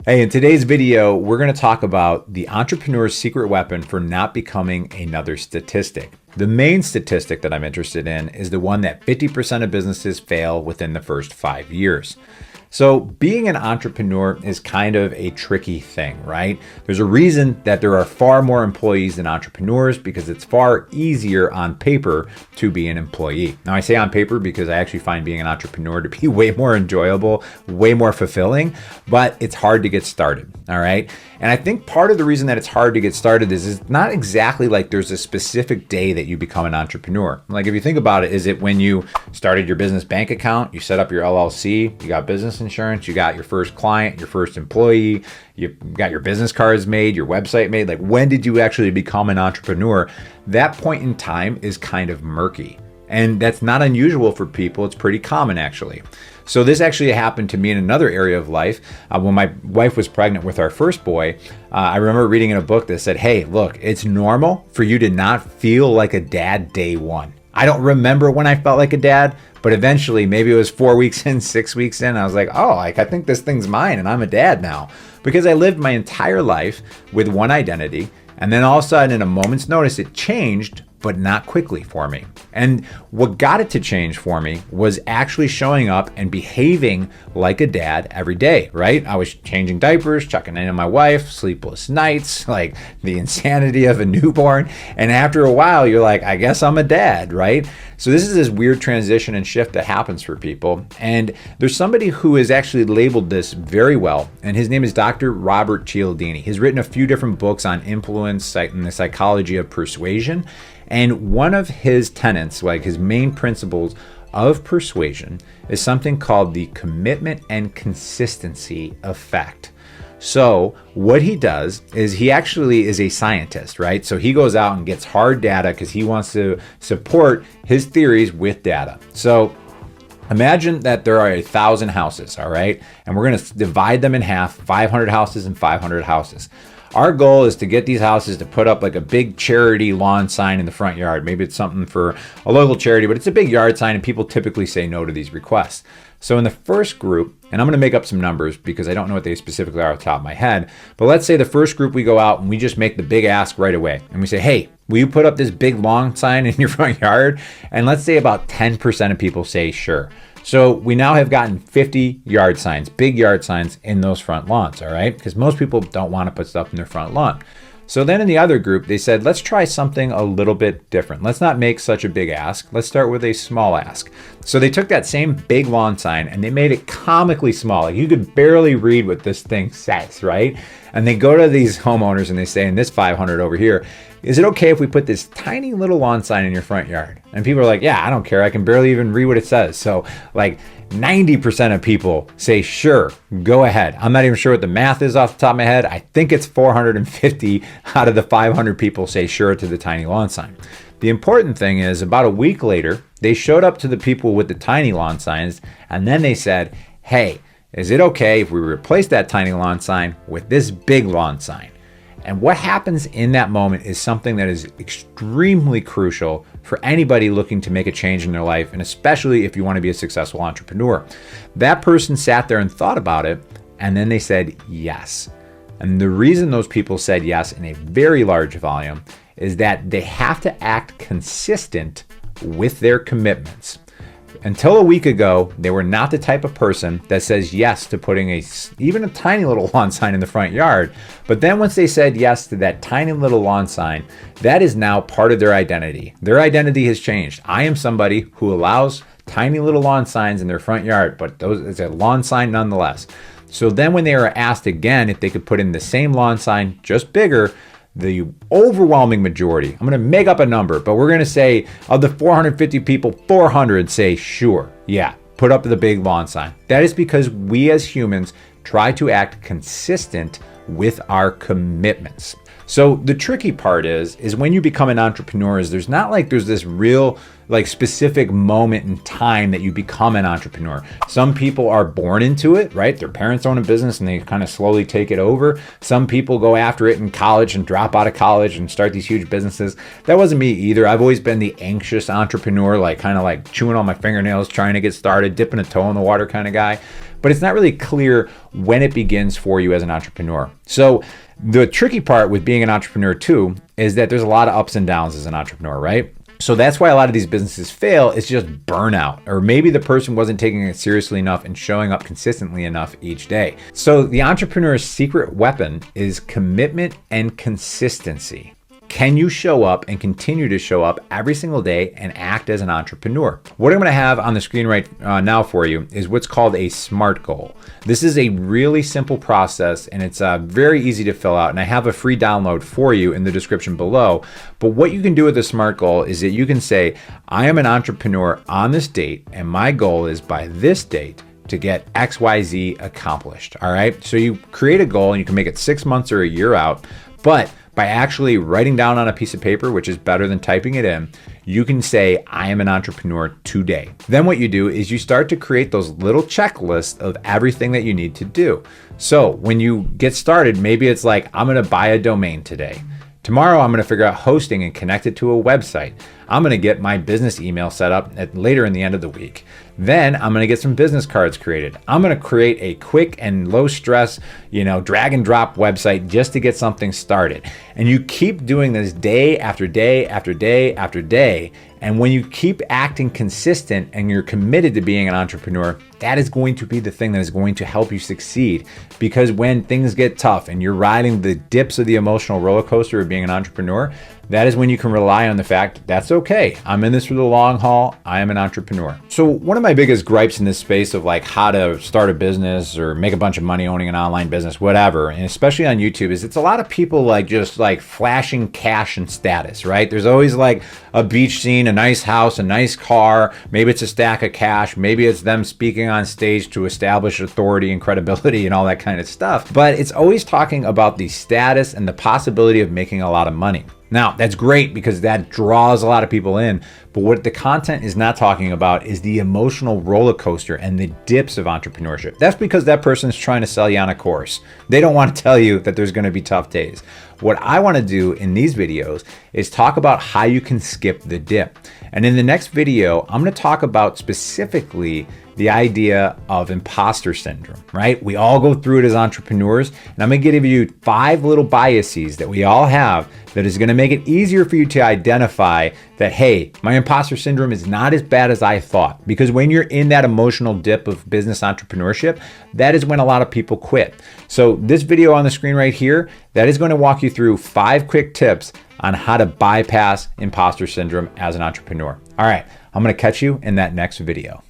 Hey, in today's video, we're going to talk about the entrepreneur's secret weapon for not becoming another statistic. The main statistic that I'm interested in is the one that 50% of businesses fail within the first 5 years. So being an entrepreneur is kind of a tricky thing, right? There's a reason that there are far more employees than entrepreneurs because it's far easier on paper to be an employee. Now I say on paper because I actually find being an entrepreneur to be way more enjoyable, way more fulfilling, but it's hard to get started, all right? And I think part of the reason that it's hard to get started is it's not exactly like there's a specific day that you become an entrepreneur. Like if you think about it, is it when you started your business bank account, you set up your LLC, you got business insurance, you got your first client, your first employee, you got your business cards made, your website made? Like when did you actually become an entrepreneur? That point in time is kind of murky. And that's not unusual for people. It's pretty common actually. So this actually happened to me in another area of life. When my wife was pregnant with our first boy, I remember reading in a book that said, hey, look, it's normal for you to not feel like a dad day one. I don't remember when I felt like a dad, but eventually maybe it was 4 weeks in, 6 weeks in, I was like, oh, I think this thing's mine and I'm a dad now. Because I lived my entire life with one identity. And then all of a sudden in a moment's notice, it changed, but not quickly for me. And what got it to change for me was actually showing up and behaving like a dad every day, right? I was changing diapers, checking in on my wife, sleepless nights, like the insanity of a newborn. And after a while, you're like, I guess I'm a dad, right? So this is this weird transition and shift that happens for people. And there's somebody who has actually labeled this very well. And his name is Dr. Robert Cialdini. He's written a few different books on influence and the psychology of persuasion. And one of his tenets, like his main principles of persuasion, is something called the commitment and consistency effect. So what he does is he actually is a scientist, right? So he goes out and gets hard data because he wants to support his theories with data. So imagine that there are 1,000 houses, all right? And we're going to divide them in half, 500 houses and 500 houses. Our goal is to get these houses to put up like a big charity lawn sign in the front yard. Maybe it's something for a local charity, but it's a big yard sign and people typically say no to these requests. So in the first group, and I'm going to make up some numbers because I don't know what they specifically are off the top of my head, but let's say the first group we go out and we just make the big ask right away. And we say, hey, will you put up this big lawn sign in your front yard? And let's say about 10% of people say sure. So we now have gotten 50 yard signs, big yard signs in those front lawns, all right? Because most people don't want to put stuff in their front lawn. So then in the other group, they said, let's try something a little bit different. Let's not make such a big ask. Let's start with a small ask. So they took that same big lawn sign and they made it comically small. Like you could barely read what this thing says, right? And they go to these homeowners and they say, in this 500 over here, is it okay if we put this tiny little lawn sign in your front yard? And people are like, yeah, I don't care. I can barely even read what it says. So like 90% of people say, sure, go ahead. I'm not even sure what the math is off the top of my head. I think it's 450 out of the 500 people say sure to the tiny lawn sign. The important thing is about a week later, they showed up to the people with the tiny lawn signs and then they said, hey, is it okay if we replace that tiny lawn sign with this big lawn sign? And what happens in that moment is something that is extremely crucial for anybody looking to make a change in their life, and especially if you want to be a successful entrepreneur. That person sat there and thought about it, and then they said yes. And the reason those people said yes in a very large volume is that they have to act consistent with their commitments. Until a week ago, they were not the type of person that says yes to putting even a tiny little lawn sign in the front yard. But then once they said yes to that tiny little lawn sign, that is now part of their identity. Their identity has changed. I am somebody who allows tiny little lawn signs in their front yard, but it's a lawn sign nonetheless. So then when they were asked again if they could put in the same lawn sign, just bigger, the overwhelming majority, I'm going to make up a number, but we're going to say of the 450 people, 400 say sure, yeah, put up the big lawn sign. That is because we as humans try to act consistent with our commitments. So the tricky part is when you become an entrepreneur is there's this real specific moment in time that you become an entrepreneur. Some people are born into it, right? Their parents own a business and they kind of slowly take it over. Some people go after it in college and drop out of college and start these huge businesses. That wasn't me either. I've always been the anxious entrepreneur, kind of chewing on my fingernails, trying to get started, dipping a toe in the water kind of guy. but it's not really clear when it begins for you as an entrepreneur. So the tricky part with being an entrepreneur too is that there's a lot of ups and downs as an entrepreneur, right? So that's why a lot of these businesses fail. It's just burnout, or maybe the person wasn't taking it seriously enough and showing up consistently enough each day. So the entrepreneur's secret weapon is commitment and consistency. Can you show up and continue to show up every single day and act as an entrepreneur? What I'm going to have on the screen right now for you is what's called a SMART goal. This is a really simple process, and it's very easy to fill out, and I have a free download for you in the description below. But what you can do with the SMART goal is that you can say, I am an entrepreneur on this date, and my goal is by this date to get XYZ accomplished. All right. So you create a goal and you can make it 6 months or a year out, but by actually writing down on a piece of paper, which is better than typing it in, you can say, I am an entrepreneur today. Then what you do is you start to create those little checklists of everything that you need to do. So when you get started, maybe it's like, I'm going to buy a domain today. Tomorrow, I'm going to figure out hosting and connect it to a website. I'm going to get my business email set up later in the end of the week. Then I'm going to get some business cards created. I'm going to create a quick and low stress, drag and drop website just to get something started. And you keep doing this day after day after day after day. And when you keep acting consistent and you're committed to being an entrepreneur, that is going to be the thing that is going to help you succeed. Because when things get tough and you're riding the dips of the emotional roller coaster of being an entrepreneur, that is when you can rely on the fact that's okay. I'm in this for the long haul. I am an entrepreneur. So one of my biggest gripes in this space of like how to start a business or make a bunch of money owning an online business, whatever, and especially on YouTube, is it's a lot of people just flashing cash and status, right? There's always like a beach scene, a nice house, a nice car. Maybe it's a stack of cash. Maybe it's them speaking on stage to establish authority and credibility and all that kind of stuff. But it's always talking about the status and the possibility of making a lot of money. Now, that's great because that draws a lot of people in, but what the content is not talking about is the emotional roller coaster and the dips of entrepreneurship. That's because that person is trying to sell you on a course. They don't want to tell you that there's going to be tough days. What I want to do in these videos is talk about how you can skip the dip. And in the next video, I'm going to talk about specifically the idea of imposter syndrome, right? We all go through it as entrepreneurs, and I'm going to give you 5 little biases that we all have that is going to make it easier for you to identify that, hey, my imposter syndrome is not as bad as I thought. Because when you're in that emotional dip of business entrepreneurship, that is when a lot of people quit. So this video on the screen right here, that is going to walk you through 5 quick tips on how to bypass imposter syndrome as an entrepreneur. All right, I'm going to catch you in that next video.